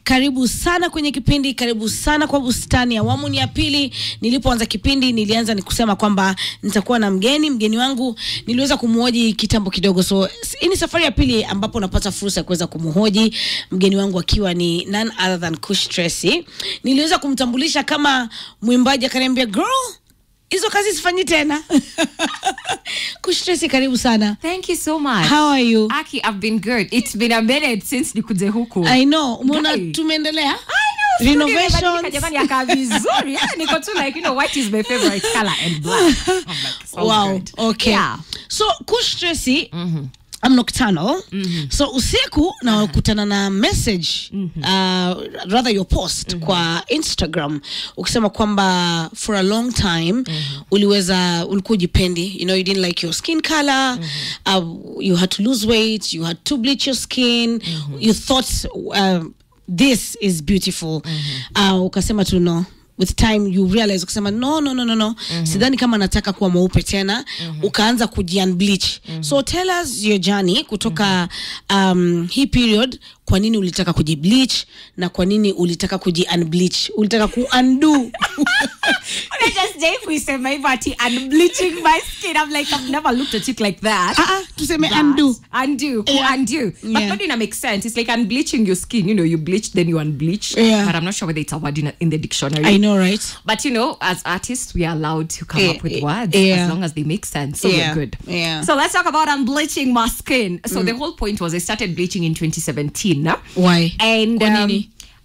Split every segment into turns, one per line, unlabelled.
Karibu sana kwenye kipindi, karibu sana kwa bustani ya awamu ya pili. Nilipoanza kipindi nilianza nikusema kwamba nitakuwa na mgeni wangu niliweza kumhoji kitambo kidogo. So hii ni safari ya pili ambapo napata fursa ya kuweza kumhoji mgeni wangu akiwa ni none other than Kush Tracy. Niliweza kumtambulisha kama mwimbaji, akaniambia girl, hizo kazi sifanyi tena. Kush Tracy, karibu sana.
Thank you so much.
How are you?
Aki, I've been good. It's been a minute since nikuje huku.
I know. Umeona tumeendelea?
I know. Renovations. Jamani yaka vizuri. Niko tu like, you know, white is my favorite color and black. I'm like,
wow.
Good.
Okay.
Yeah.
So Kush Tracy, I'm nocturnal. So usiku na wakutana na message, rather your post kwa Instagram ukisema kwamba for a long time ulikuwa jipendi, you know, you didn't like your skin color, you had to lose weight, you had to bleach your skin, you thought this is beautiful. Ukasema tu no. With time you realize ukasema no. Sidhani kama nataka kuwa mweupe tena. Ukaanza kuji-unbleach. So tell us your journey kutoka hii period, kwa nini ulitaka kujibleach na kwa nini ulitaka kuji-unbleach? Ulitaka ku-undo.
I just say we say my body unbleaching my skin. I'm like, I've never looked at it like that.
Tuseme undo.
Undo. But what didn't make sense? It's like unbleaching your skin. You know, you bleach, then you unbleach.
Yeah.
But I'm not sure whether it's a word in the dictionary.
I know, right?
But you know, as artists, we are allowed to come up with words as long as they make sense. So we're good.
Yeah.
So let's talk about unbleaching my skin. So the whole point was I started bleaching in 2017.
Why?
And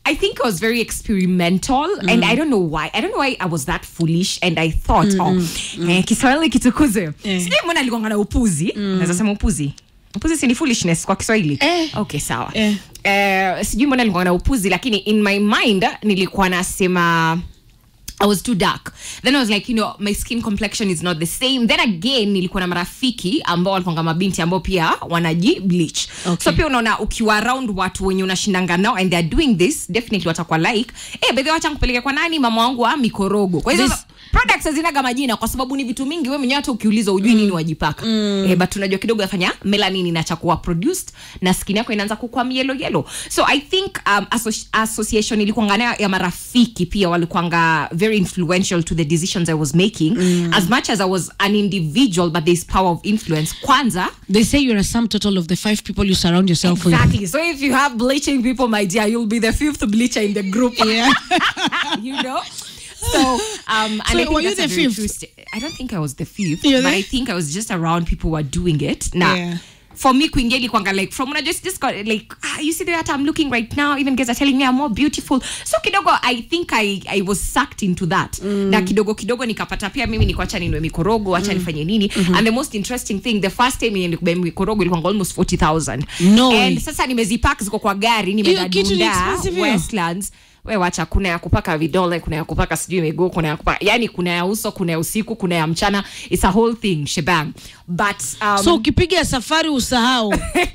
I think it was very experimental, and I don't know why. I don't know why I was that foolish, and I thought, Kiswahili kitukuze. Sijui mbona nilikuwa na upuzi. Naweza sema upuzi. Upuzi si ni foolishness kwa Kiswahili. Okay, sawa. Sijui mbona nilikuwa na upuzi, lakini in my mind nilikuwa nasema I was too dark. Then I was like, you know, my skin complexion is not the same. Then again, nilikuwa na marafiki ambao walikuwa mabinti ambao pia wanaji bleach. Okay. So pia unaona ukiwa around watu wenye unashindanga nao and they're doing this, definitely watakuwa like, baby wacha nikupeleke kwa nani, mama wangu wa mikorogo. Kwa hiyo products hazinaga majina kwa sababu ni vitu mingi wewe mwenyewe hata ukiuliza ujui nini wajipaka. But tunajua kidogo yafanya melanin inachakuwa produced na skin yako inaanza kukua yellow. So I think association ilikuwa ya marafiki pia walikuwa very influential to the decisions I was making. As much as I was an individual, but there's power of influence. Kwanza,
they say you're a sum total of the 5 people you surround yourself with.
Exactly. So if you have bleaching people, my dear, you'll be the 5th bleacher in the group. Yeah. You know? So, and
so
I think
were you the 5th?
I don't think I was the 5th,
but
I think I was just around people who were doing it. Now, for me, kuingeli kwanga like from when I just got like, you see the way I'm looking right now, even guys are telling me I'm more beautiful. So kidogo, I think I was sucked into that. Na kidogo nikapata pia mimi nikuacha ninwe mikorogo, acha nifanye nini. And the most interesting thing, the first time nilikuwa mikorogo ilikuwa almost 40,000. No. And sasa nimezipack ziko kwa gari, nimedadunda Westlands. Wewe wacha, kuna ya kupaka vidole, kuna ya kupaka sijui miguu, kuna ya kupaka, yani kuna ya uso, kuna ya usiku, kuna ya mchana. It's a whole thing, shebang. But
so ukipiga safari usahau.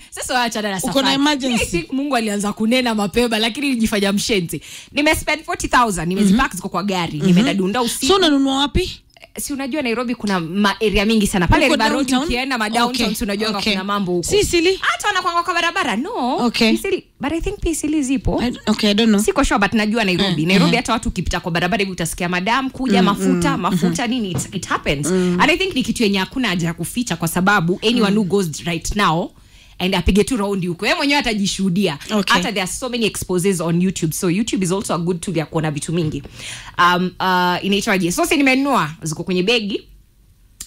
Sasa wacha na safari.
Uko na emergency.
I think Mungu alianza kunena mapema, lakini nilijifanya mshenzi. Nimespend 40,000, nimezipack ziko kwa gari, nimedadunda usiku.
So unanunua wapi?
Si unajua Nairobi kuna area mingi sana. Pale Ribarodi ukienda downtown unajua kuna mambo huko.
Sisili?
Hata wanakwanga kwa barabara. No. Sisili, but I think Sisili zipo.
I don't know.
Siko sure but najua Nairobi. Nairobi hata watu ukipita kwa barabara hivi utasikia madam kuja mafuta nini, it happens. And I think ni kitu yenye hakuna haja ya kuficha kwa sababu anyone who goes right now and apige tu round huko, yeye mwenyewe atajishuhudia. Hata there are so many exposes on YouTube, so YouTube is also a good tool ya kuona vitu mingi. Inaitwaje? So nimenunua ziko kwenye begi.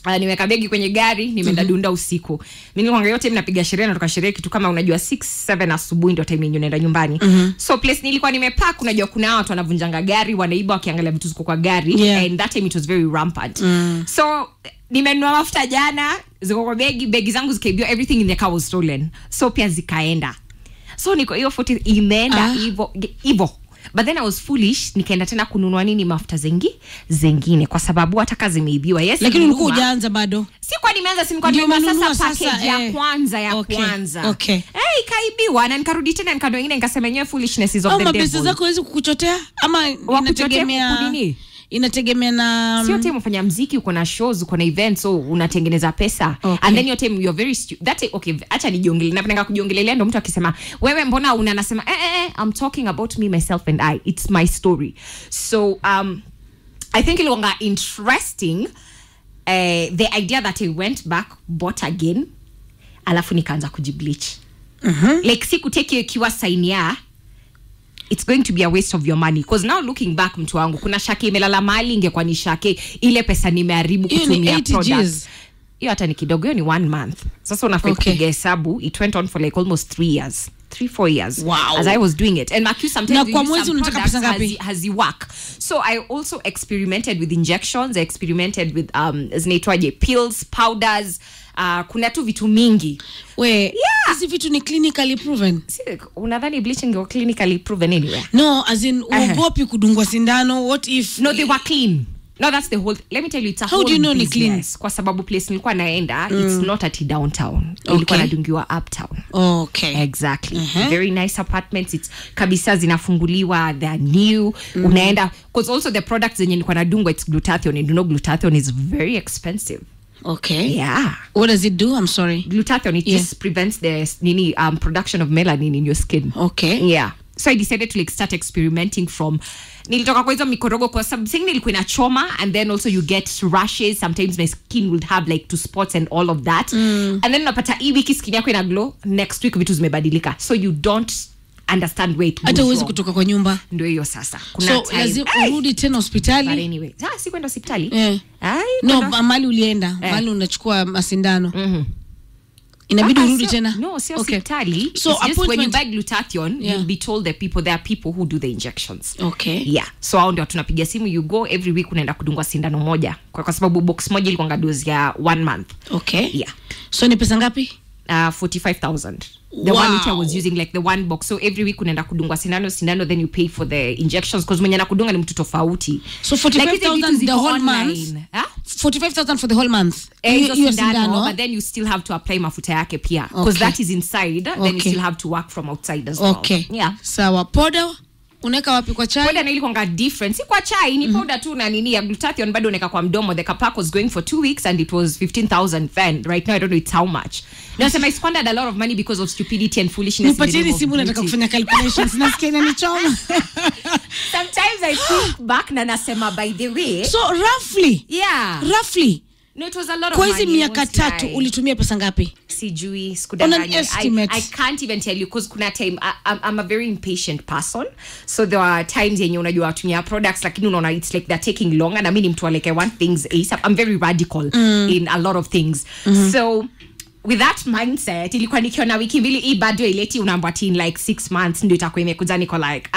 Nimeweka begi kwenye gari, nimeenda dunda usiku. Mimi nilikuwa yote napiga sherehe na tukasherehe kitu kama unajua 6-7 asubuhi ndio time yenyewe naenda nyumbani. So place nilikuwa nimepark, unajua kuna watu wanavunjanga gari, wanaiba wakiangalia vitu ziko kwa gari, and that time it was very rampant. So nimenunua mafuta jana, ziko kwa begi zangu zikaibiwa, everything in the car was stolen. So pia zikaenda. So niko hiyo 40 imeenda hivyo. But then I was foolish, nikaenda tena kununua nini mafuta zingine kwa sababu hata kazi imeibiwa. Yes,
lakini ulikuwa hujaanza bado.
Si kwa nimeanza, si nimenunua sasa package ya kwanza.
Okay.
Ikaibiwa na nikarudi tena nikanunua nyingine, nikasema yenyewe foolishness is of the devil.
Pesa zako hizo kukuchotea ama inategemea nini? inategemea na
sio time ufanya muziki, uko na shows, uko na events, so unatengeneza pesa. And then your time you're very okay, acha nijiongelea, napenda kujiongelelea ndo mtu akisema wewe mbona unanasema I'm talking about me, myself and I, it's my story. So I think ilikuwa interesting the idea that I went back, bought again, alafu nikaanza kujibleach. Like siku take kiwa sign ya, it's going to be a waste of your money, because now looking back, mtu wangu, kuna shake imelala mali, ingekuwa ni shake ile pesa nimeharibu kutumia products. Hiyo hata ni kidogo, hiyo ni 1 month. Sasa unafaa kupiga hesabu, it went on for like almost 3-4 years
wow.
As I was doing it. And Macu, sometimes
na kwa mwezi unataka pesa ngapi?
Has you work. So I also experimented with injections, I experimented with zinaitwaje, pills, powders, kuna tu vitu mingi.
Hizi vitu ni clinically proven?
Unadhani bleaching is clinically proven anywhere?
No, as in uogopi kudungwa sindano? What if
no, they were clean? No, that's the whole. Let me tell you, it's a
how
whole
do you know
business.
Ni clean?
Kwa sababu place nilikuwa naenda, it's not at downtown. Ilikuwa nadungiwa uptown.
Okay.
Exactly. Very nice apartments. It's kabisa zinafunguliwa, they're new. Unaenda, because also the products zenye nilikuwa nadungwa, it's glutathione, and you know glutathione is very expensive.
Okay.
Yeah.
What does it do? I'm sorry.
Glutathione, it just prevents the production of melanin in your skin.
Okay.
Yeah. So I decided to like start experimenting from nilitoka kwa hizo mikorogo kwa sababu singi nilikuwa inachoma, and then also you get rashes, sometimes my skin would have like 2 spots and all of that. And then unapata hii wiki skin yako ina glow, next week vitu zimebadilika, so you don't understand where it goes.
Hata uwezi kutoka kwa nyumba.
Ndio hiyo sasa.
Kuna so lazima urudi tena hospitali.
But anyway, si kwenda hospitali.
No, mali ulienda, mali unachukua masindano. Inabidi urudi tena.
No, sio hospitali.
So
just when you buy glutathione, you'll be told that there are people who do the injections.
Okay.
Yeah. So hao ndio tunapiga simu, you go every week, unaenda kudungwa sindano moja. Kwa sababu box moja ilikuwa dose ya 1 month.
Okay.
Yeah.
So ni pesa ngapi?
45,000. The one which I was using, like the one box. So every week unaenda kudungwa sindano, then you pay for the injections, because mwenye anakudunga ni mtu tofauti.
So 45,000 the whole month? 45,000 for the whole month?
Sindano, but then you still have to apply mafuta yake pia, because that is inside. Then you still have to work from outside as well.
Okay.
Yeah.
Sawa. Powder unaweka wapi kwa chai?
Powder na ilikuwa different. Si kwa chai, ni powder tu na nini ya glutathione bado unaweka kwa mdomo. The pack was going for 2 weeks and it was 15,000 then. Right now I don't know it's how much. Nasema I squandered a lot of money because of stupidity and foolishness.
Upatini simu nataka kufanya calculations. Nasikia inanichoma.
Sometimes I think back na nasema by the way.
So roughly.
Yeah.
Roughly.
No, it was a lot of
kwa
money.
Kwa hizi miaka 3 ulitumia pesa ngapi?
Sijui, sikudanganya.
I
can't even tell you, because kuna time I'm a very impatient person. So there are times yenye unajua watumia products lakini unaona it's like they're taking long, and I mean mtu like I want things ASAP. I'm very radical in a lot of things. So with that mindset, ilikuwa nikiona wiki mbili hii bado ileti unambati in like 6 months ndio itakuwa imekuja, niko like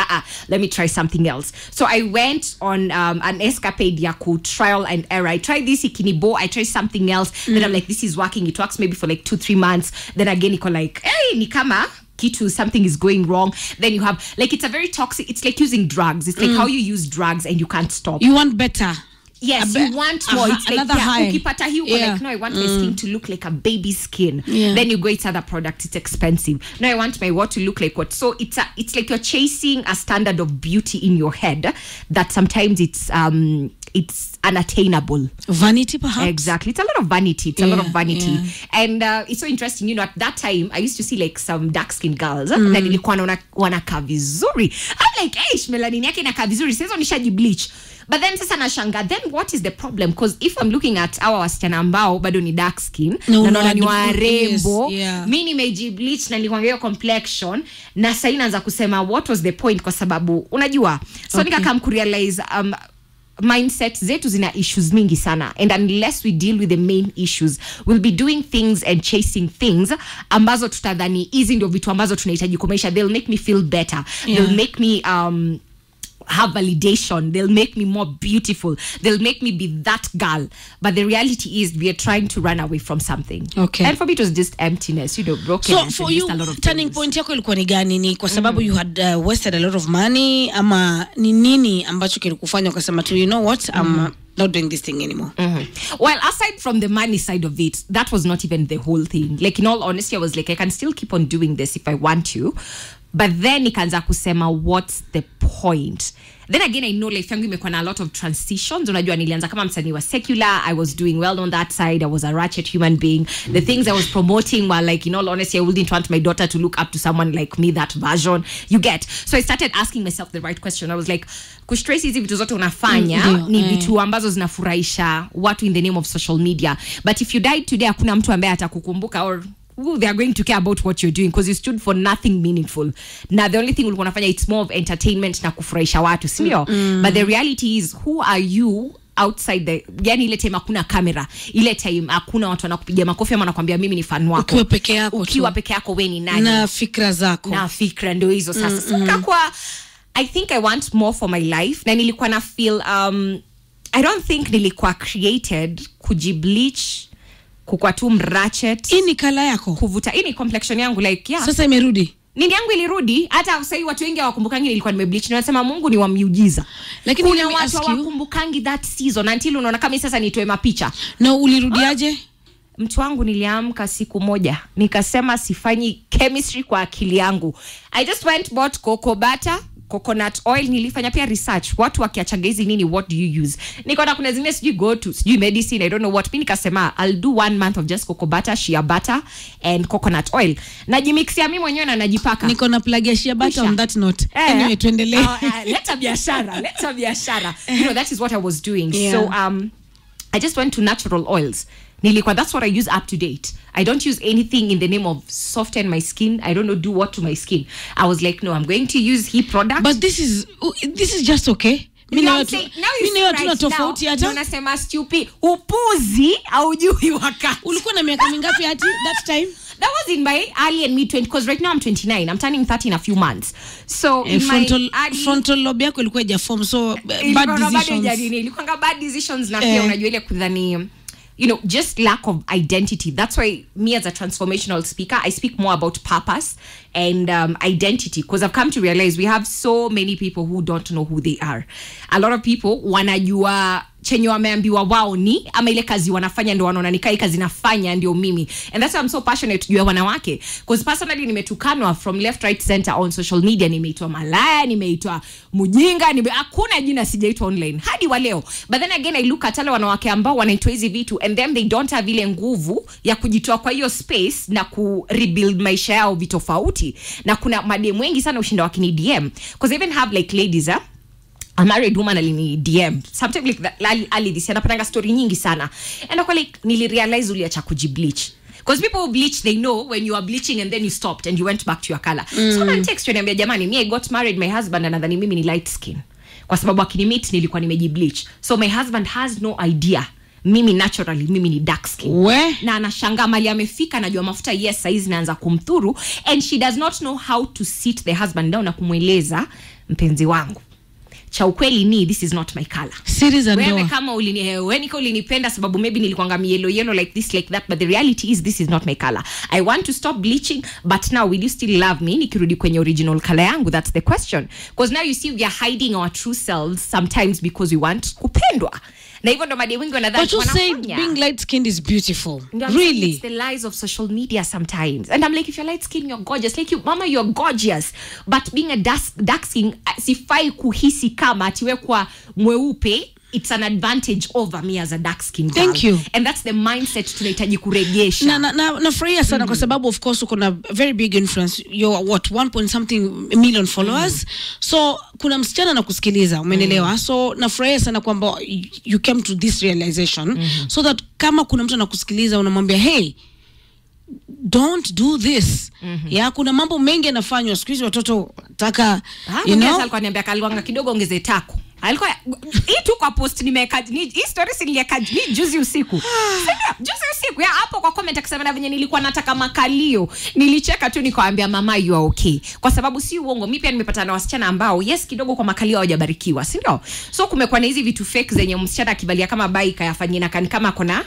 let me try something else. So I went on an escapade ya trial and error. I tried this ikinibo, I tried something else, then I'm like this is working, it works maybe for like 2-3 months, then again iko like hey ni kama kitu, something is going wrong. Then you have like, it's a very toxic, it's like using drugs. It's like how you use drugs and you can't stop.
You want better.
Yes, you want more. It's like,
another high.
Ukipata hii uko like, no, I want my skin to look like a baby skin. Then you go, it's other products, it's expensive. No, I want my what to look like what. So it's like you're chasing a standard of beauty in your head that sometimes it's unattainable.
Vanity, perhaps?
Exactly. It's a lot of vanity. It's a lot of vanity. And it's so interesting, you know, at that time, I used to see like some dark-skinned girls. Na nilikuwa wanaka vizuri. I'm like, hey, melanini yake inaka vizuri. Sasa nishajibleach. But then sasa nashanga, then what is the problem? Because if I'm looking at our wasichana ambao bado ni dark skin, na naona ni warembo, mimi nimejibleach na nilikuwa hiyo complexion, na sasa inaanza kusema what was the point, kwa sababu unajua. So nikakam kurealize mindset zetu zina issues mingi sana, and unless we deal with the main issues, we'll be doing things and chasing things ambazo tutadhani hizi ndio vitu ambazo tunahitaji kwa maisha. They'll make me feel better. They'll make me have validation, they'll make me more beautiful, they'll make me be that girl, but the reality is we are trying to run away from something. And for me it was just emptiness, you know, brokenness.
So for you, turning point yako ilikuwa ni gani? Ni kwa sababu you had wasted a lot of money, ama ni nini ambacho kilikufanya ukasema tu, you know what, I'm not doing this thing anymore?
Well, aside from the money side of it, that was not even the whole thing. Like, in all honesty, I was like, I can still keep on doing this if I want to. But then nikaanza kusema, what's the point? Then again, I know life yangu imekuwa na a lot of transitions. Unajua nilianza kama msanii wa secular. I was doing well on that side. I was a ratchet human being. The things I was promoting were like, in all honesty, I wouldn't want my daughter to look up to someone like me, that version. You get? So I started asking myself the right question. I was like, Kush, Tracey, hizi vitu zote unafanya ni vitu ambazo zinafurahisha watu in the name of social media. But if you died today, hakuna mtu ambaye atakukumbuka or they are going to care about what you're doing because you stood for nothing meaningful. Now the only thing ulikuwa unafanya, it's more of entertainment na kufurahisha watu, sio? But the reality is, who are you outside the, yani ile time hakuna kamera, ile time hakuna watu wanakupigia makofi ama wanakuambia mimi ni fan wako.
Ukiwa peke yako,
wewe ni nani?
Na fikra zako.
Na fikra ndio hizo sasa. So kwa I think I want more for my life. Na nilikuwa na feel I don't think nilikuwa created kujibleach, kukua tu mratchet.
Ini kala yako?
Kuvuta. Ini complexion yangu like yeah.
Sasa imerudi?
Nini yangu ilirudi. Hata sasa watu wengi hawakumbukangi nilikuwa nimebleach. Nasema Mungu ni wa miujiza.
Lakini
kuna watu hawakumbukangi that season until unaona kama sasa nitoe mapicha.
Na ulirudiaje?
Mtu wangu niliamka siku moja nikasema sifanyi chemistry kwa akili yangu. I just went bought coconut oil. Nilifanya pia research watu wakiachaga hizi nini, what do you use. Nikaona kuna zingine sijui go to sijui medicine, I don't know what. Mimi nikasema I'll do 1 month of just cocoa butter, shea butter and coconut oil. Najimixia mimi mwenyewe na najipaka. Niko
na plug ya shea butter on that note. Anyway, tuendelee.
Leta biashara. You know, that is what I was doing. Yeah. So I just went to natural oils. That's what I use up to date. I don't use anything in the name of soften my skin. I don't know do what to my skin. I was like, no, I'm going to use he product.
But this is just okay.
Mimi na tofauti hata. Unasema stupid, upuzi au jui wakati.
Ulikuwa na miaka mingapi hati that time?
That was in my early and mid 20s because right now I'm 29. I'm turning 30 in a few months. So in
frontal lobe yako ilikuwa hajaform, so bad decisions
na pia unajua ile kudhani you know, just lack of identity. That's why me as a transformational speaker, I speak more about purpose and identity, because I've come to realize we have so many people who don't know who they are. A lot of people wanajua chenye wameambiwa wao ni ama ile kazi wanafanya ndio wanaona ni kai kazi nafanya ndio mimi. And that's why I'm so passionate juu ya wanawake, because personally nimetukanwa from left right center on social media. Nimeitwa malaya, nimeitwa mujinga, hakuna jina sijaitwa online hadi wa leo. But then again I look at wale wanawake ambao wanaitwa hizi vitu and then they don't have ile nguvu ya kujitoa kwa hiyo space na ku rebuild maisha yao vitofauti. Na kuna madem wengi sana ushinda wakini DM, because I even have like ladies a married woman alini DM sometimes like that, ali this anapanga story nyingi sana and I like nilirealize uliacha kujibleach, because people who bleach, they know when you are bleaching and then you stopped and you went back to your color. Someone text you and niambia jamani, me I got married, my husband anadhani mimi ni light skin kwa sababu akinimit nilikuwa nimejibleach, so my husband has no idea mimi naturally mimi ni dark skin. Na anashangaa mali amefika, najua mafuta yes size naanza kumthuru, and she does not know how to sit the husband down na kumweleza mpenzi wangu cha ukweli ni this is not my color.
Series and
wewe kama ulinipenda sababu maybe nilikuanga yellow like this like that, but the reality is this is not my color. I want to stop bleaching, but now will you still love me nikirudi kwenye original color yangu? That's the question, because now you see we are hiding our true selves sometimes because we want kupendwa. Na hivyo ndo madem wengi wanadhani
but you say being light skinned is beautiful. Really?
It's the lies of social media sometimes. And I'm like, if you're light skinned, you're gorgeous. Like you, mama, you're gorgeous. But being a dark skin, sifai kuhisi kama atiwe kwa mweupe, it's an advantage over me as a dark skin girl.
Thank you.
And that's the mindset tunahitaji kuregesha.
Nafurahia sana kwa sababu of course uko na very big influence. You're what 1 million followers. So kuna msichana na kusikiliza, umeelewa? So nafurahia sana kwamba you came to this realization so that kama kuna mtu anakusikiliza unamwambia hey, don't do this. Ya kuna mambo mengi yanafanywa siku hizi, watoto taka
you know, alikuwa niambia kalwanga kidogo ongeze tako. Alikuwa hii tu kwa post nimeweka hii story niliweka juzi usiku. Ya hapo kwa comment akisema na venye nilikuwa nataka makalio. Nilicheka tu nikawaambia mama you are okay. Kwa sababu si uongo, mimi pia nimepata na wasichana ambao yes kidogo kwa makalio hawajabarikiwa, si ndio? So kumekuwa na hizi vitu fake zenye msichana akivalia kama bike yafanyina kama kona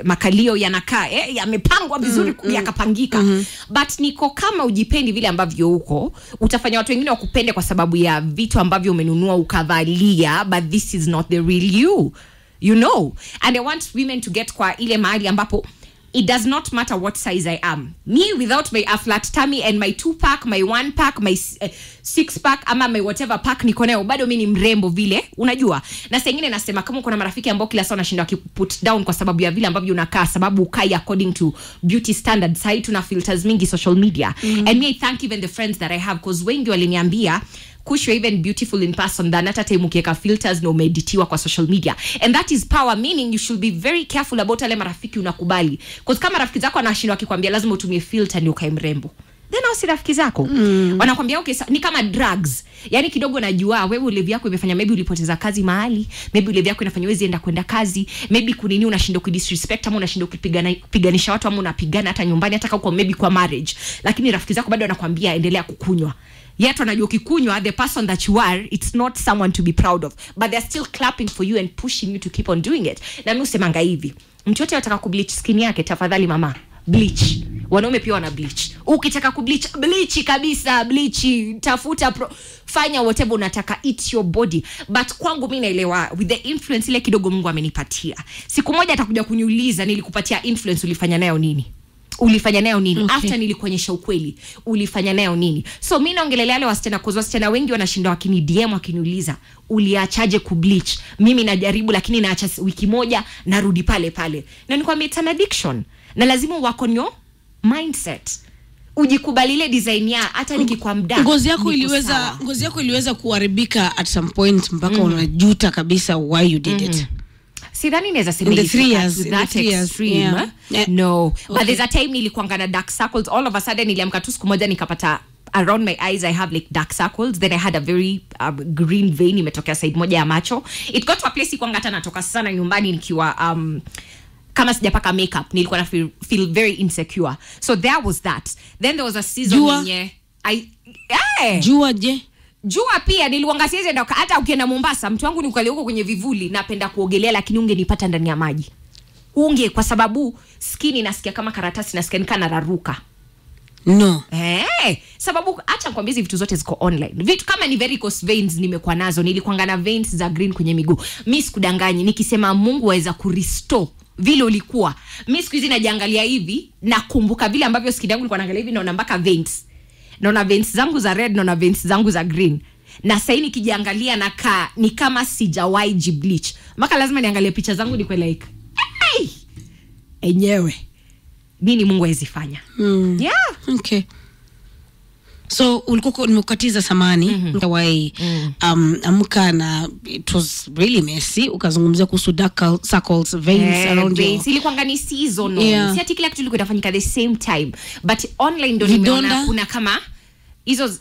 makalio yanakaa yamepangwa vizuri yakapangika. But niko kama ujipendi vile ambavyo uko, utafanya watu wengine wakupende kwa sababu ya vitu ambavyo umenunua ukavalia, but this is not the real you, you know. And I want women to get kwa ile mahali ambapo it does not matter what size I am. Me without my flat tummy and my 2-pack, my 1-pack, my 6-pack ama my whatever pack niko nayo, bado mimi ni mrembo vile, unajua. Na saa nyingine nasema kama kuna marafiki ambao kila saa wanashinda wakiput down kwa sababu ya vile ambavyo unakaa, sababu ukai according to beauty standards. Sai tuna filters mingi social media. And me I thank even the friends that I have, because wengi waliniambia Kush, you're even beautiful in person than hata time ukiweka filters na umeeditiwa kwa social media. And that is power, meaning you should be very careful about ale marafiki unakubali. Because kama rafiki zako anashindwa akikwambia lazima utumie filter ndio ukae mrembo, then au si rafiki zako. Wanakwambia okay, ni kama drugs. Yani kidogo najua wewe ulevi yako imefanya maybe ulipoteza kazi mahali, maybe ulevi yako inafanya wewe zienda kwenda kazi, maybe kunini unashindwa kudisrespect ama unashindwa kupiganisha watu ama unapigana hata nyumbani hata kwa maybe kwa marriage. Lakini rafiki zako bado wanakwambia endelea kukunywa. Yet wanajua ukikunywa, the person that you are, it's not someone to be proud of, but they're still clapping for you and pushing you to keep on doing it. Na mimi usemanga hivi, mtu yote anataka kubleach skin yake, tafadhali mama, bleach. Wanaume pia wana bleach. Ukitaka kubleach, bleach kabisa, bleach, tafuta fanya whatever unataka, eat your body. But kwangu mimi naelewa with the influence ile kidogo Mungu amenipatia. Siku moja atakuja kuniuliza nilikupatia influence, ulifanya nayo nini? Ulifanya nayo nini? Okay. After nilikuonyesha ukweli, ulifanya nayo nini? So mimi naongelelea wale wasichana, kwa wasichana wengi wanashinda wakini DM wakiniuliza uliachaje kubleach. Mimi najaribu lakini naacha wiki moja narudi pale pale. Na nikwambia it's an addiction. Na lazima wako nyo mindset. Ujikubali ile design ya hata nikikwa mda.
Ngozi yako iliweza kuharibika at some point mpaka unajuta kabisa why you did it.
Sidhani naweza sema
in the 3 years,
that extreme. Yeah. No. Okay. But there's a time nilikuanga na dark circles. All of a sudden niliamka tu siku moja nikapata around my eyes I have like dark circles. Then I had a very green vein imetokea side moja ya macho. It got to a place kwanga hata natoka sana nyumbani nikiwa kama sijapaka makeup, nilikuwa na feel very insecure. So there was that. Then there was a season Jua pia niliwanga siwezi enda hata ukienda Mombasa, mtu wangu nikali huko kwenye vivuli, napenda kuogelea lakini ungenipata ndani ya maji. Kwa sababu skin inasikia kama karatasi, nasikia nikana raruka.
No.
Sababu acha nikwambie hizi vitu zote ziko online. Vitu kama ni varicose veins nimekuwa nazo, nilikuanga na veins za green kwenye miguu. Mimi sikudanganyi nikisema Mungu aweza kurestore vile ulikuwa. Mimi siku hizi najiangalia hivi, nakumbuka vile ambavyo skin yangu ilikuwa naangalia hivi, naona mpaka veins. Naona veins zangu za red, naona veins zangu za green. Na sasa nikijiangalia nakaa ni kama sijawahi jibleach. Maka lazima niangalie picha zangu niko like, hey! Enyewe. Nini Mungu hawezifanya? Yeah.
Okay. So ulikuwa nimekatiza samani, why amka na it was really messy, ukazungumzia kuhusu dark circles, veins around you.
Ilikuwa ni seasonal. Si ati kila kitu kilikuwa kinafanyika the same time, but online ndo nimeona kuna kama hizo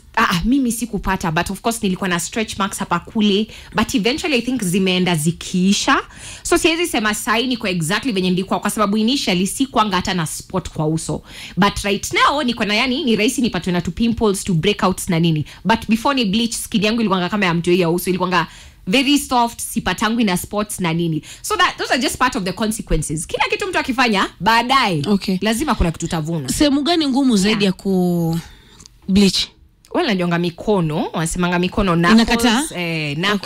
mimi sikupata, but of course nilikuwa na stretch marks hapa kule, but eventually I think zimeenda zikiisha. So siwezi sema sahi niko exactly venye nilikuwa, kwa sababu initially sikuanga hata na spot kwa uso, but right now niko na, yani ni rahisi nipatwe na pimples, breakouts na nini. But before ni bleach, skin yangu ilikuwa kama ya mtu ya uso, ilikuwa very soft, sipatangu ina spots na nini. So those are just part of the consequences. Kila kitu mtu akifanya baadaye lazima kuna kitu tavuna.
Sehemu gani ngumu zaidi ya ku bleach?
Najonga mikono, wanasemanga mikono knuckles,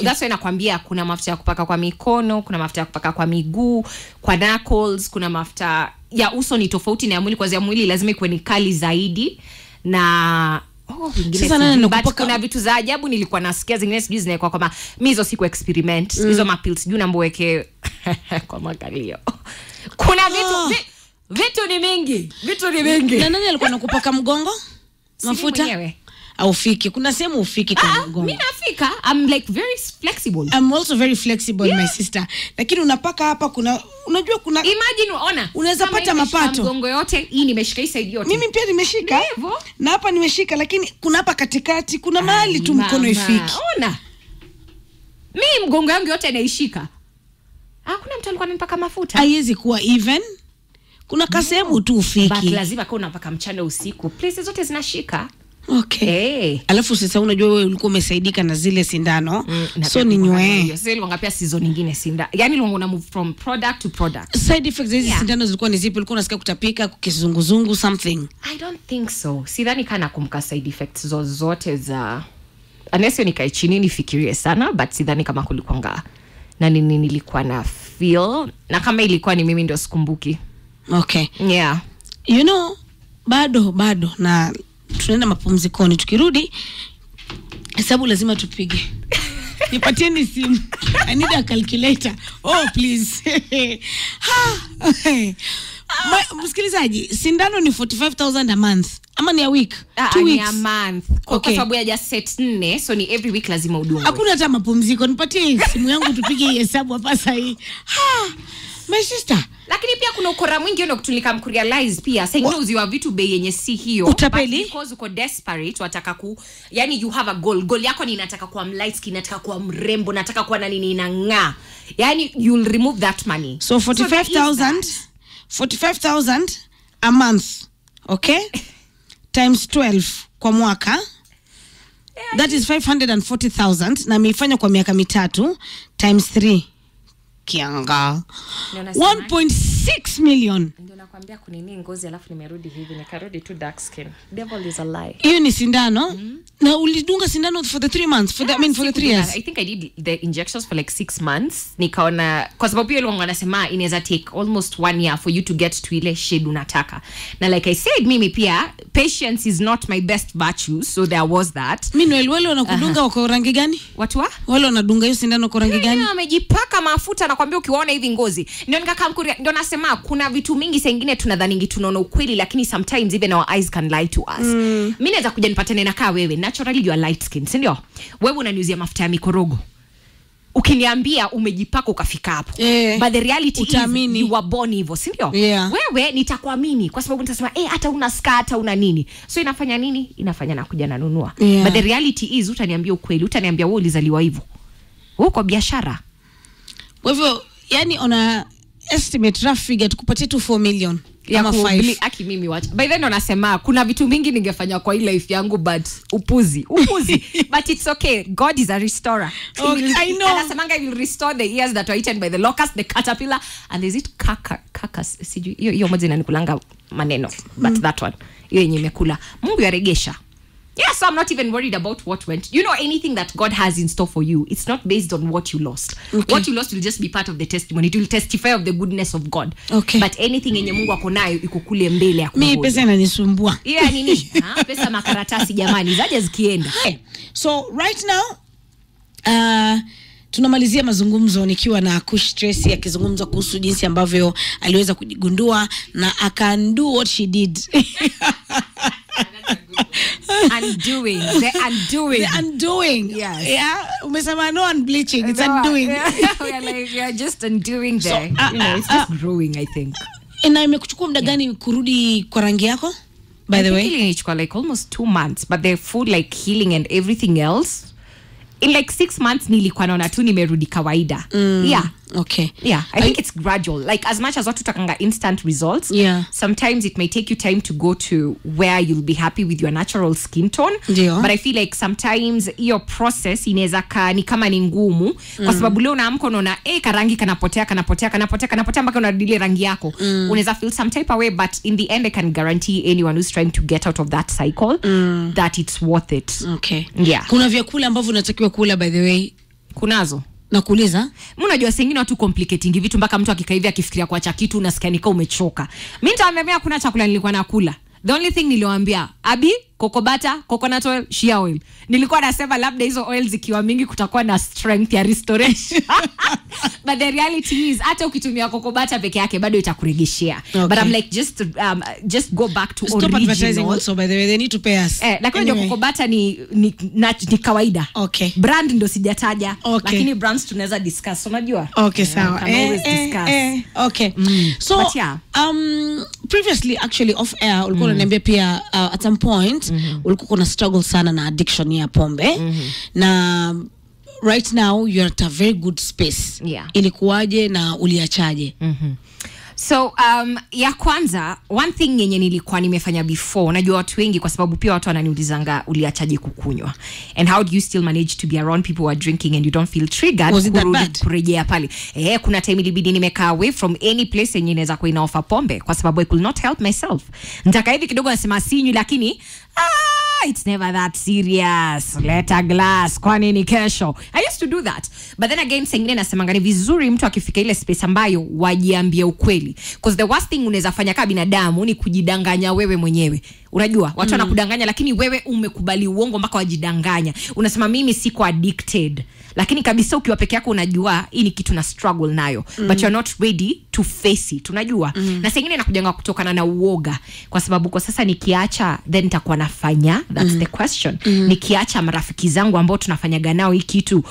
that's why nakwambia kuna mafuta ya kupaka kwa mikono, kuna mafuta ya kupaka kwa miguu, kwa knuckles, kuna mafuta ya uso ni tofauti na ya mwili, kwa sababu mwili lazima ikuwe ni kali zaidi. Na kuna vitu za ajabu nilikuwa nasikia zingine sijui zinaekwa kama mizo siku experiment, hizo mapills sijui namboeke kwa makalio. Kuna vitu ni mingi.
Na nani alikuwa anakupaka mgongo? Mafuta? Aufiki. Kuna sehemu ufiki kwa mgongo.
Mimi nafika. I'm like very flexible.
I'm also very flexible, my sister. Lakini unapaka hapa unajua kuna
imagine ona.
Unaweza pata mapato.
Mgongo yote hii nimeshika hii side yote.
Mimi pia nimeshika. Na hapa nimeshika, lakini kuna hapa katikati kuna mahali tu mkono ifiki.
Ona. Mimi mgongo yangu yote naishika. Hakuna mtu alikuwa ananipaka mafuta.
Haiwezi kuwa even. Kuna kasehemu tu ufiki.
But lazima kwa unapaka mchana usiku. Places zote zinashika.
Okay. Alafu sasa unajua wewe ulikuwa umesaidika na zile sindano. So ni nywe.
Sasa ile ngapia season nyingine sindano. Yaani ile una move from product to product.
Side effects hizi sindano zilikuwa ni zipi? Ulikuwa unasikia kutapika, kizunguzungu something?
I don't think so. Sidhani kana kumka side effects zozote za unless nikae chini nifikirie sana, but sidhani kama kulikuwa na nini nilikuwa na feel. Na kama ilikuwa ni mimi ndio sikumbuki.
Okay.
Yeah.
You know, bado na tunaenda mapumzikoni, tukirudi hesabu lazima tupige. Nipatieni simu. I need a calculator. Oh please. Msikilizaji, sindano ni 45,000 a month. Ama ni a week? 2 weeks.
Ni a month. Kwa sababu ya just set 4, so ni every week lazima udungwe.
Hakuna hata mapumziko. Nipatie simu yangu tupige hesabu hapa sasa hii. My sister.
Lakini pia kuna ukora mwingi ndio kutulika mkurealize pia. Sasa unauziwa vitu bei yenye si hiyo.
Utapeli.
Because uko desperate, wataka yani you have a goal. Goal yako ni nataka kuwa light skin, nataka kuwa mrembo, nataka kuwa na nini inang'aa. Yani you'll remove that money.
So 45,000 a month. Okay? Times 12 kwa mwaka. That is 540,000 na mifanya kwa miaka 3 times 3. Kianga 1.6 million.
Ndio nakwambia kunini ngozi alafu nimerudi hivi nikarudi to dark skin. Devil is a lie.
Hiyo ni sindano. Na ulidunga sindano for the 3 months for the 3 years.
I think I did the injections for like 6 months. Nikaona kwa sababu hiyo longo anasema inaweza take almost 1 year for you to get to ile shade unataka. Na like I said, mimi pia patience is not my best virtue, so there was that.
Meanwhile wale wanakudunga wako rangi gani?
Watu wa?
Wale wanadunga hiyo sindano kwa rangi gani?
Wamejipaka mafuta na kwambia ukiwaona hivi ngozi. Ndio nikakamkuria, ndio nasema kuna vitu mingi sengine tunadhani tunaona ukweli, lakini sometimes even our eyes can lie to us. Mimi naweza kuja nipatane na kaa wewe, naturally you are light skin, si ndio? Wewe unaniuzia mafuta ya mikorogo. Ukiniambia umejipaka ukafika hapo. But the reality is you were born hivyo, si ndio? Wewe nitakuamini kwa sababu nitasema hata una scar hata una nini. So inafanya nini? Inafanya na kuja nanunua. But the reality is utaniambia ukweli, utaniambia wewe ulizaliwa hivyo. Uko biashara.
Kwa hivyo yani ona estimate rough figure tukupatie 4 million kama 5.
Aki mimi watch. By then unasema kuna vitu mingi ningefanya kwa ile life yangu but upuzi. But it's okay. God is a restorer.
I know.
Anasemanga he will restore the years that were eaten by the locust, the caterpillar, and is it carcass. Sijui hiyo moja inanikulanga maneno. But that one hiyo yenye imekula. Mungu yaregesha. Yes, so I'm not even worried about what went. You know, anything that God has in store for you, it's not based on what you lost. Okay. What you lost will just be part of the testimony. It will testify of the goodness of God.
Okay.
But anything yenye Mungu ako nayo iko kule mbele ya kungoja.
Mimi pesa inanisumbua.
Yeah, nini? Pesa makaratasi jamani, zaje zikienda.
So right now tunamalizia mazungumzo nikiwa na Kush Tracy akizungumza kuhusu jinsi ambavyo aliweza kujigundua na do what she did.
Undoing. The undoing. Yes.
Yeah. Umesema no unbleaching. It's undoing.
We are just undoing there. So, it's just growing, I think.
Na imekuchukua muda gani kurudi kwa rangi yako? By the way,
ilinichukua like almost 2 months, but the food like healing and everything else. In like 6 months nilikuwa naona tu nimerudi kawaida. Yeah.
Okay.
Yeah, I think it's gradual. Like as much as watu takanga instant results, sometimes it may take you time to go to where you'll be happy with your natural skin tone. But I feel like sometimes your process inaweza ni kama ni ngumu kwa sababu leo unaamka unaona karangi kanapotea mpaka unarudi rangi yako. Unaweza feel some type of way, but in the end I can guarantee anyone who's trying to get out of that cycle that it's worth it.
Okay.
Yeah.
Kuna vyakula ambavyo unatakiwa kula by the way?
Kunazo.
Na kuuliza
unajua sengine watu complicating vitu mpaka mtu akikaivi akifikiria kuacha kitu unasikia nika umechoka. Mimi nitawaambia kuna chakula nilikuwa nakula. The only thing niliwaambia abi cocoa butter, coconut oil, shea oil. Nilikuwa nasema labda hizo oils zikiwa mingi kutakuwa na strength ya restoration. But the reality is hata ukitumia cocoa butter peke yake bado itakuregeshia. Okay. But I'm like just go back to
stop
original.
Advertising also by the way, they need to pay us.
Lakini anyway. Cocoa butter ni kawaida.
Okay.
Brand ndo sijataja.
Okay.
Lakini brands tunaweza discuss, unajua?
Okay, sawa. Okay. So previously actually off air ulikuwa unaniambia pia at some point ulikuwa kuna struggle sana na addiction ya pombe. Na right now you're at a very good space. Ilikuaje na uliachaje?
So ya kwanza one thing yenye nilikuwa nimefanya before, unajua watu wengi kwa sababu pia watu wananiulizanga uliachaje kukunywa and how do you still manage to be around people who are drinking and you don't feel triggered kurejea pale. Kuna time ilibidi nimekaa away from any place yenye inaweza kuwa inaoffer pombe kwa sababu I could not help myself. Nitaka hivi kidogo nasema sinywi lakini it's never that serious, let a glass, kwa nini kesho. I used to do that, but then again sengine nasemanga ni vizuri mtu akifika ile space ambayo wajiambie ukweli, because the worst thing unaweza fanya kama binadamu ni kujidanganya wewe mwenyewe. Unajua watu wanakudanganya lakini wewe umekubali uongo mpaka wajidanganya. Unasema mimi siko addicted, lakini kabisa ukiwa peke yako unajua hii ni kitu na struggle nayo, but you're not ready to face it. Unajua na sengine nakujanga kutokana na uoga, kwa sababu kwa sasa nikiacha then nitakuwa nafanya, that's the question. Nikiacha marafiki zangu ambao tunafanyaga nao hii kitu,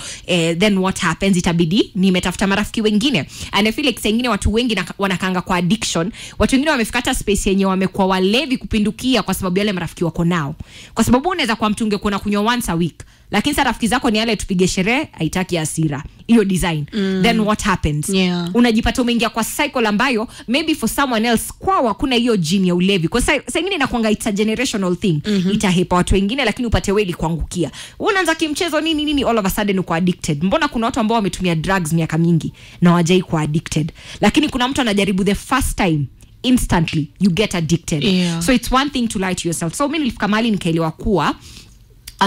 then what happens? Itabidi nimetafuta marafiki wengine. And I feel like sengine watu wengi wanakanga kwa addiction. Watu wengine wamefika hata space yenye wamekuwa walevi kupindukia kwa sababu yale marafiki wako nao. Kwa sababu unaweza kwa mtu ungekuwa kunywa once a week, lakini sasa rafiki zako ni yale tupige sherehe, haitaki hasira. Hiyo design. Then what happens? Unajipata umeingia kwa cycle ambayo maybe for someone else kwao kuna hiyo gene ya ulevi. Kwa sababu sengine inakuanga it's a generational thing. Itahepa watu wengine lakini upate wewe kuangukia. Unaanza kimchezo nini all of a sudden uko addicted. Mbona kuna watu ambao wametumia drugs miaka mingi na hawajai kuwa addicted. Lakini kuna mtu anajaribu the first time, instantly you get addicted. So it's one thing to lie to yourself. So mimi nilifika mahali nikaelewa kuwa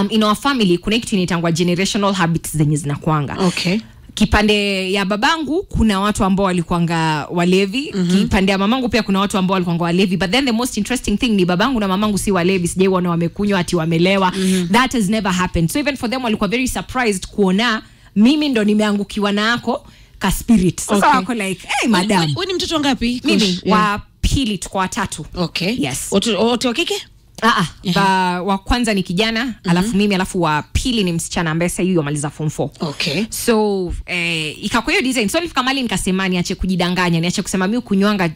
in our family kuna kitu inaitwa generational habits zenye zinakuanga.
Okay.
Kipande ya babangu kuna watu ambao walikuanga walevi, kipande ya mamangu pia kuna watu ambao walikuanga walevi, but then the most interesting thing ni babangu na mamangu si walevi, sijaiona wamekunywa ati wamelewa. That has never happened. So even for them walikuwa very surprised kuona mimi ndo nimeangukiwa nako ka spirit. Sasa wako like, hey madam,
wewe ni mtoto ngapi?
Mimi wa pili tuko watatu.
Okay.
Yes.
Wote wa kike?
Wa kwanza ni kijana, alafu mimi, alafu wa pili ni msichana ambaye sasa hiyo maliza form 4.
Okay.
So ikakuwa hiyo design. So nilifika mali nikasema niache kujidanganya, niache kusema mimi kunywanga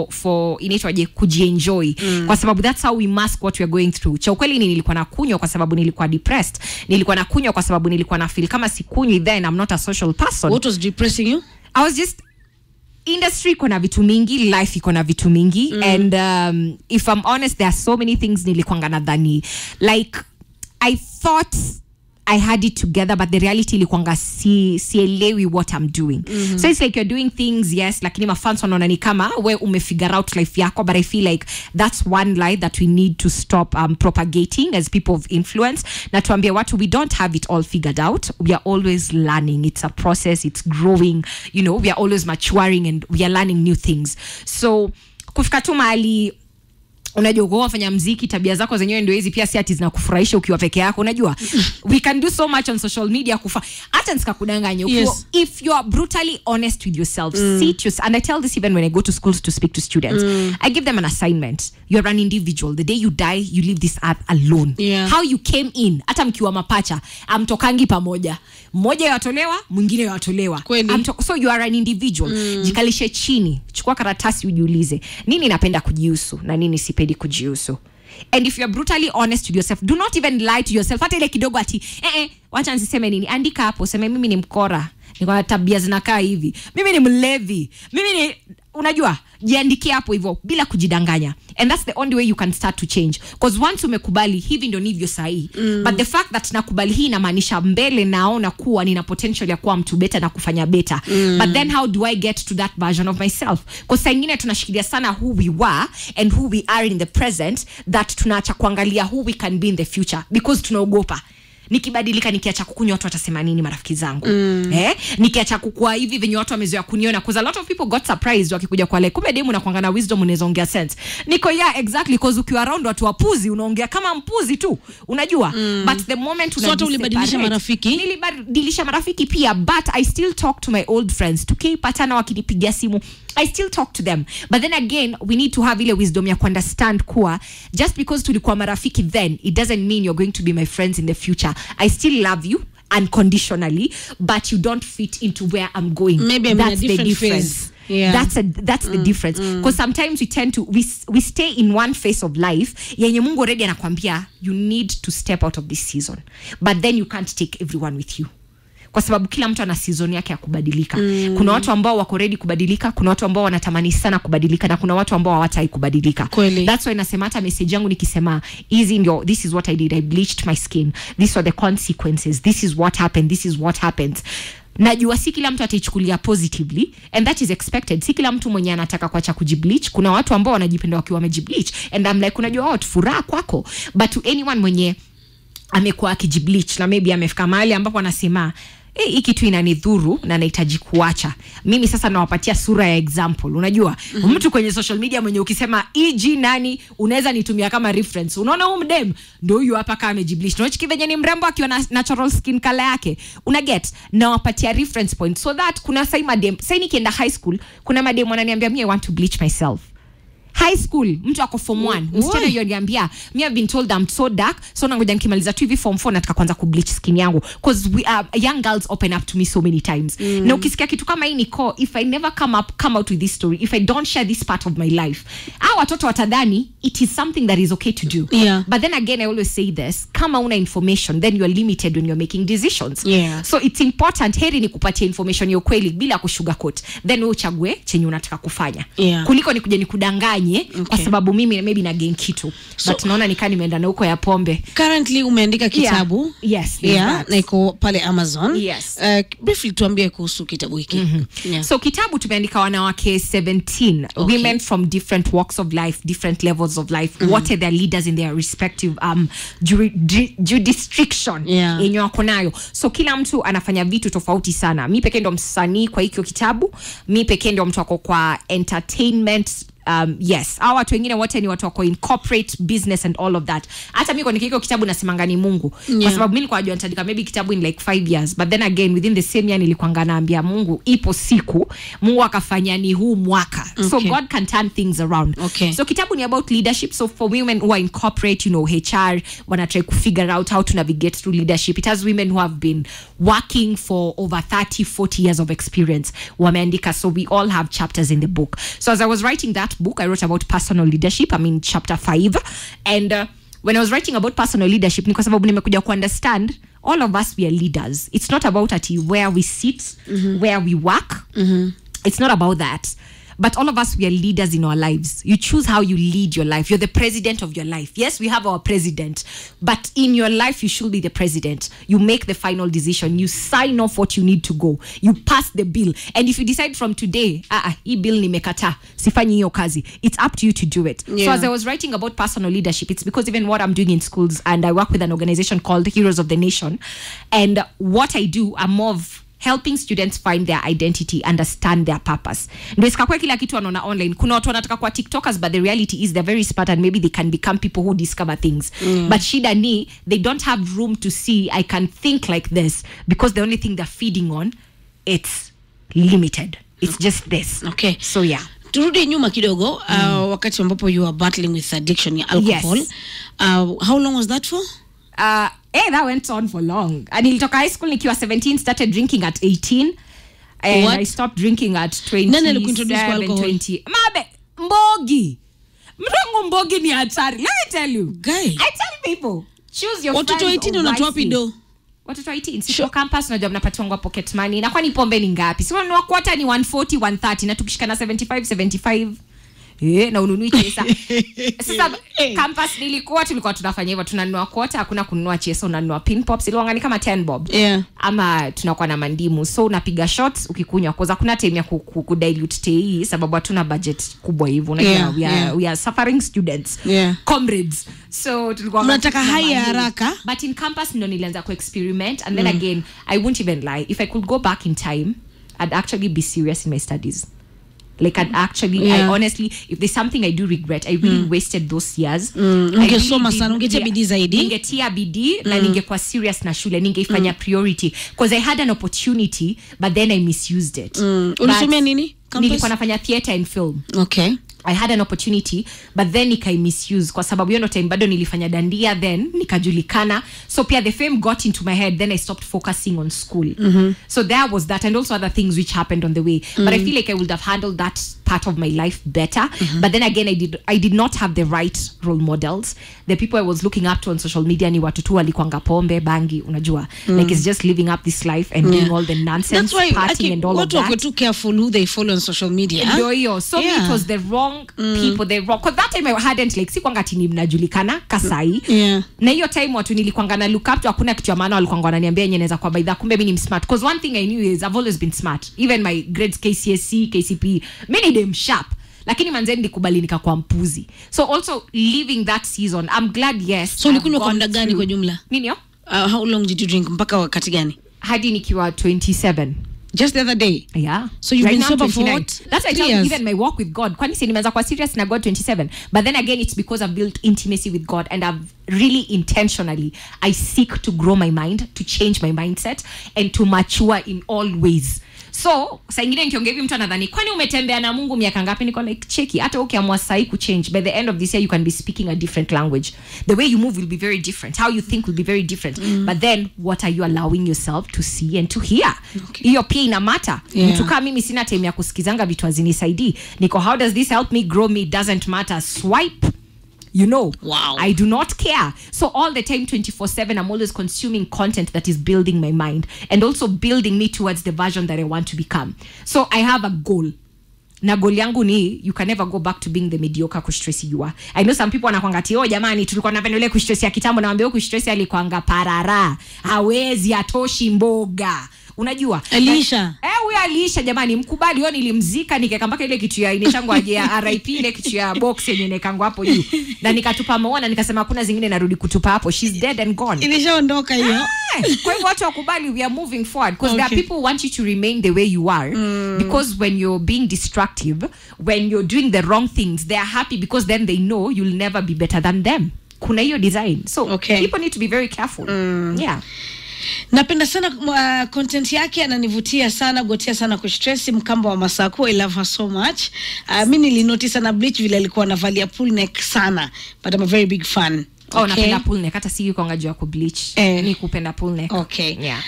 for inaitwaje, kujienjoy. Kwa sababu that's how we mask what we are going through. Cha ukweli nilikuwa nakunywa kwa sababu nilikuwa depressed. Nilikuwa nakunywa kwa sababu nilikuwa na feel kama sikunywi then I'm not a social person.
What was depressing you?
I was just industry iko na vitu mingi, life iko na vitu mingi, and if I'm honest there are so many things nilikuanga nadhani, like I thought I had it together, but the reality ilikuanga sielewi what I'm doing. So it's like you're doing things, yes, lakini mafans wanaona ni kama we umefigure out life yako, but I feel like that's one lie that we need to stop propagating as people of influence. Na tuambie watu we don't have it all figured out. We are always learning. It's a process, it's growing, you know, we are always maturing and we are learning new things. So kufika tu mahali unajua kwa wafanya muziki tabia zako zenyewe ndio hizi, pia si ati zinakufurahisha ukiwa peke yako. Unajua we can do so much on social media hata nisikakudanganya. Yes. If you are brutally honest with yourself, sit yourself, and I tell this even when I go to schools to speak to students, I give them an assignment. You're an individual. The day you die, you leave this earth alone. How you came in, hata mkiwa mapacha, amtokangi pamoja. Mmoja yatolewa, mwingine yatolewa. So you are an individual. Jikalishe chini, chukua karatasi ujiulize, nini napenda kujihusu na nini sipendi kujihusu. And if you're brutally honest with yourself, do not even lie to yourself. Hata ile kidogo ati wacha niseme nini, andika hapo, sema mimi ni mkora, niko na tabia zinakaa hivi, mimi ni mlevi, mimi ni, unajua, jiandikie hapo hivyo bila kujidanganya. And that's the only way you can start to change, because once umekubali hivi ndio nivyo sahi, but the fact that nakubali hii inamaanisha mbele naona kuwa nina potential ya kuwa mtu better na kufanya better, but then how do I get to that version of myself? Because saa nyingine tunashikilia sana who we were and who we are in the present, that tunaacha kuangalia who we can be in the future because tunaogopa. Nikibadilika, nikiacha kukunywa watu watasema nini marafiki zangu? Nikiacha kukua hivi venye watu wamezoea kuniona, because a lot of people got surprised wakikuja kwa like, kumbe demu nakuanga na wisdom, unaweza ongea sense. Niko exactly, because ukiwa around watu wapuzi unaongea kama mpuzi tu, unajua. But the moment
so ulibadilisha marafiki?
Nilibadilisha marafiki pia, but I still talk to my old friends. Tukipatana wakinipigia simu, I still talk to them. But then again, we need to have ile wisdom ya understand kuwa just because tulikuwa marafiki then, it doesn't mean you're going to be my friends in the future. I still love you unconditionally, but you don't fit into where I'm going.
Maybe I'm
that's
in a different phase.
That's the difference. Because sometimes we tend to we stay in one phase of life yenye Mungu already anakuambia you need to step out of this season, but then you can't take everyone with you, kwa sababu kila mtu ana season yake ya kubadilika. Kuna watu ambao wako ready kubadilika, kuna watu ambao wanatamani sana kubadilika, na kuna watu ambao hawatai kubadilika. That's why nasema hata message yangu nikisema easy ndio, this is what I did, I bleached my skin, these are the consequences, this is what happened, this is what happens. najua si kila mtu ataichukulia positively, and that is expected. Si kila mtu mwenye anataka kuacha kujibleach. Kuna watu ambao wanajipenda wakiwa wamejibleach, and I'm like, unajua watu furaha kwako, but to anyone mwenye amekuwa akijibleach na maybe amefika mahali ambapo anasema hii kitu inanidhuru na nahitaji kuacha, mimi sasa nawapatia sura ya example. Unajua mtu kwenye social media mwenye ukisema nani unaweza nitumia kama reference, unaona huyu mdem ndio huyu hapa kama amejibleach, unaona kivenye ni mrembo akiwa na natural skin color yake, una get, nawapatia reference point so that kuna sai madem, sai nikienda high school kuna madem wananiambia me I want to bleach myself. High school, mtu ako form 1, msichana yoniambia me have been told I'm so dark, so nangoja nikimaliza tu hivi form 4 nataka kwanza kubleach skin yangu, because young girls open up to me so many times. Na ukisikia kitu kama hii niko, if I never come out with this story, if I don't share this part of my life, watoto watadhani it is something that is okay to do. But then again I always say this, kama una information then you are limited when you're making decisions. So it's important, heri ni kupatia information ya ukweli bila kusugarcoat, then wewe uchague chenye unataka kufanya, kuliko nikuje nikudanganye kwa sababu mimi maybe na gain kitu, but naona nikaa nimeenda na huko ya pombe.
Currently umeandika kitabu. Na iko pale Amazon. Briefly tuambie kuhusu kitabu hiki.
So kitabu tumeandika wanawake 17, women from different walks of life, different levels of life, what are their leaders in their respective jurisdiction yenye wako nayo. So kila mtu anafanya vitu tofauti sana. Mi pekee ndo msanii kwa hiki kitabu, mi pekee ndo mtu wako kwa entertainment. Hawa watu wengine wote ni watu wako in corporate business and all of that. Hata mimi kwa nikiko kitabu nasemanga ni Mungu, kwa sababu mimi nilikuwa najua nitaandika maybe kitabu in like 5 years, but then again within the same year nilikuwa naambia Mungu ipo siku Mungu akafanya ni huu mwaka. So God can turn things around. So kitabu ni about leadership. So for women who are in corporate, you know, HR, wanna try to figure out how to navigate through leadership. It has women who have been working for over 30-40 years of experience wameandika. So we all have chapters in the book. So as I was writing that book, I wrote about personal leadership. I'm in chapter 5, and when I was writing about personal leadership ni kwa sababu nimekuja ku understand all of us we are leaders. It's not about where we sit, where we work. It's not about that. But all of us, we are leaders in our lives. You choose how you lead your life. You're the president of your life. Yes, we have our president, but in your life, you should be the president. You make the final decision. You sign off what you need to go. You pass the bill. And if you decide from today, hii bill nimekata, sifanyi hiyo kazi, it's up to you to do it. So as I was writing about personal leadership, it's because even what I'm doing in schools, and I work with an organization called Heroes of the Nation, and what I do, I'm more of helping students find their identity, understand their purpose. Ndio isikakwe kila kitu wanaona online. Kuna watu wanataka kuwa TikTokers, but the reality is they're very smart and maybe they can become people who discover things. But shida ni, they don't have room to see I can think like this, because the only thing they're feeding on, it's limited. It's just this. So yeah.
Turudi nyuma kidogo, wakati ambapo you are battling with addiction ya alcohol. How long was that for?
That went on for long. And nilitoka high school nikiwa 17, started drinking at 18. And I stopped drinking at 27, 20. Mabe, mbogi. Mrongo mbogi ni hatari. Let me tell you.
Guy.
I tell people, choose your
friends. Watoto 18 unatoa pido.
Watoto 18. Sio campus unajua mnapatiwa pocket money. Na kwani pombe ni ngapi? Si unanunua quarter ni 140, 130 na tukishikana 75. Na ununui chesa. Sasa campus tulikuwa tunafanya hivyo, tunanunua quarter, hakuna kununua chesa, unanunua pin pops, ilikuwa ni kama 10 bob. Ama tunakuwa na mandimu, so unapiga shots ukikunywa, kwa sababu kuna time ya ku dilute tea sababu hatuna budget kubwa hivyo. We are suffering students, comrades. So tulikuwa
tunataka haya haraka.
But in campus ndo nilianza ku experiment, and then again I won't even lie, if I could go back in time I'd actually be serious in my studies. Like I'd actually, I honestly, if there's something I do regret, I really wasted those years.
Ungesoma sana, ungetia bidii zaidi.
Ningetia bidii na ningekuwa serious na shule, ningeifanya priority, because I had an opportunity but then I misused it.
Ulisomea nini?
Nilikuwa nafanya theater and film. I had an opportunity but then nikai misuse, kwa sababu hiyo time bado nilifanya dandia, then nikajulikana, so pia the fame got into my head, then I stopped focusing on school. So there was that, and also other things which happened on the way. But I feel like I would have handled that part of my life better. But then again I did not have the right role models. The people I was looking up to on social media ni watu tu walikuanga pombe, bangi, unajua. Like it's just living up this life and doing all the nonsense, partying and all of that.
Watu wako too careful who they follow on social media.
So it was the wrong wrong people, the wrong, because that time I hadn't like sikwanga tini mnajulikana kasai. Na hiyo time watu nilikuanga na look up to, hakuna kitu ya maana walikuanga wananiambia yenye naweza kwa baidha, kumbe mimi ni smart, because one thing I knew is I've always been smart, even my grades KCSE KCPE many them sharp, lakini manze nilikubali nikakuwa mpuzi. So also leaving that season, I'm glad. Yes.
So ulikunywa kwa muda gani kwa jumla?
Nini yo?
How long did you drink? Mpaka wakati gani?
Hadi nikiwa 27.
Just the other day?
Yeah.
So you've been sober for what?
That's why I tell you, even my walk with God, kwani si nimeanza kwa serious na God 27. But then again, it's because I've built intimacy with God, and I've really intentionally, I seek to grow my mind, to change my mindset, and to mature in all ways. So saa ingine nikiongea hivi mtu anadhani kwani umetembea na Mungu miaka ngapi? Niko like cheki, hata ukiamua sai ku change, by the end of this year you can be speaking a different language. The way you move will be very different, how you think will be very different. But then what are you allowing yourself to see and to hear? Hiyo pia ina matter. Mtu kama mimi sina time ya kusikizanga vitu hazinisaidii. Niko how does this help me grow me? Doesn't matter. Swipe. You know,
wow.
I do not care. So all the time 24/7 I'm always consuming content that is building my mind and also building me towards the version that I want to become. So I have a goal. Na goal yangu ni you can never go back to being the mediocre Kush Tracey-Nilikuwa. I know some people wanakuanga ti jamani tulikuwa tunapenda ile Kush Tracey ya kitambo, na naambia Kush Tracey alikuanga parara. Hawezi atoshi mboga. Unajua?
Alisha.
Huyo alisha jamani, mkubali. Hiyo nilimzika nikaweka mpaka ile kitu ya inechango aje ya RIP, ile kitu ya box yenye nekango hapo juu. Na nikatupa maona nikasema hakuna zingine narudi kutupa hapo. She's dead and gone.
Ilishaondoka hiyo.
Kwa hivyo watu wakubali, we are moving forward, because there are people who want you to remain the way you are, because when you're being destructive, when you're doing the wrong things, they are happy because then they know you'll never be better than them. Kuna hiyo design. So people need to be very careful. Yeah.
Napenda sana content yake, ananivutia sana, gotia sana Kush Tracey, mkamba wa Masako. I love her so much. Mimi nilinotice sana Bleach vile alikuwa anavalia pull neck sana, but I'm a very big fan.
Napenda pull neck, hata si yuko ngajua ku bleach. Ni kupenda pull neck. Yeah.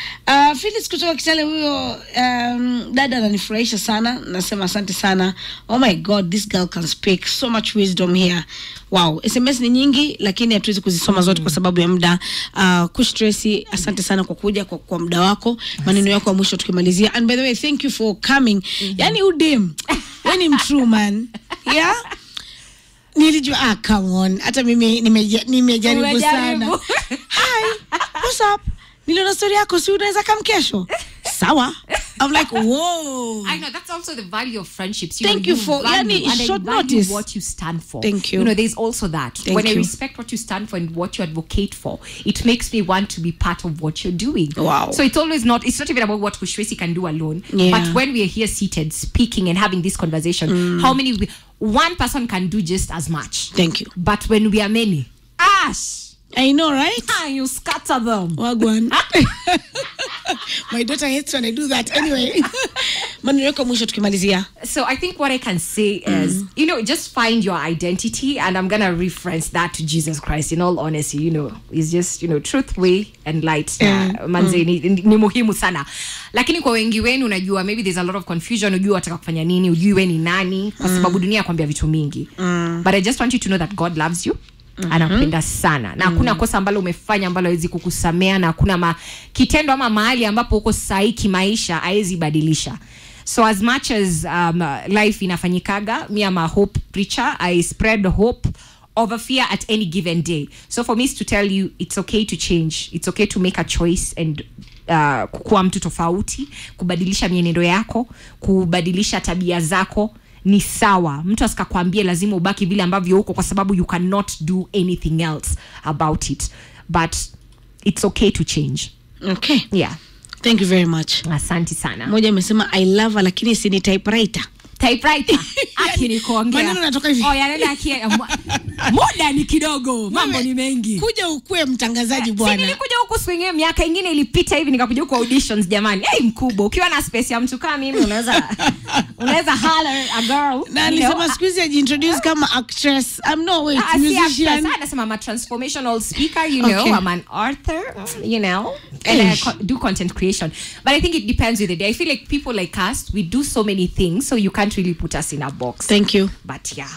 Phyllis kutoka Kitale, huyo dada ananifurahisha sana. Nasema asante sana. Oh my God, this girl can speak so much wisdom here. Wow, SMS ni nyingi lakini hatuwezi kuzisoma zote kwa sababu ya muda. Kush Tracey, asante sana kwa kuja, kwa muda wako. Maneno yako ya mwisho tukimalizia. And by the way, thank you for coming. Yani udem, when I'm true man. Yeah? Nilijua come on, hata mimi nimejaribu sana. Hi, what's up? Niliona story yako, si unaweza come kesho? Sawa. I'm like, whoa.
I know, that's also the value of friendships.
Thank you for short notice.
What you stand for.
Thank you.
You know, there's also that. When I respect what you stand for and what you advocate for, it makes me want to be part of what you're doing.
Wow.
So it's not even about what Kush Tracey can do alone. But when we are here seated, speaking and having this conversation, one person can do just as much.
Thank you.
But when we are many,
I know, right?
You scatter them.
Wagwan. My daughter hates when I do that. Anyway,
so I think what I can say is, just find your identity, and I'm gonna reference that to Jesus Christ. In all honesty, it's just truth, way, and light. Manze ni muhimu sana. Lakini kwa wengi wenu unajua, maybe there's a lot of confusion. Unajua wataka kufanya nini? Unajua wewe ni nani? Kwa sababu dunia kwambia vitu mingi. But I just want you to know that God loves you. Anakupenda sana, na hakuna kosa ambalo umefanya ambalo hawezi kukusamea, na hakuna kitendo ama mahali ambapo uko sahi kimaisha hawezi badilisha. So as much as life inafanyikaga, me am a hope preacher. I spread hope over fear at any given day. So for me is to tell you, it's okay to change. It's okay to make a choice and kuwa mtu tofauti, kubadilisha mienendo yako, kubadilisha tabia zako. Ni sawa. Mtu asikakwambie lazima ubaki vile ambavyo uko, kwa sababu you cannot do anything else about it. But it's okay to change.
Okay.
Yeah.
Thank you very much.
Asante sana.
Moja amesema I love her lakini si ni typewriter.
Akini kuongea.
Maneno natoka hivi.
Yanaenda muda ni kidogo, mambo ni mengi.
Kuja ukue mtangazaji bwana.
Si nilikuja huku swingine miaka ingine ilipita hivi, nikakuja huku auditions jamani. Mkubwa, ukiwa na space ya mtu kama mimi unaweza holler a girl.
Na alisema siku hizi ajiintroduce kama actress. I'm no wait, musician.
Anasema I'm a transformational speaker, I'm an author, and I do content creation. But I think it depends with the day. I feel like people like us, we do so many things, so you can't really put us in a box.
Thank you.
But yeah.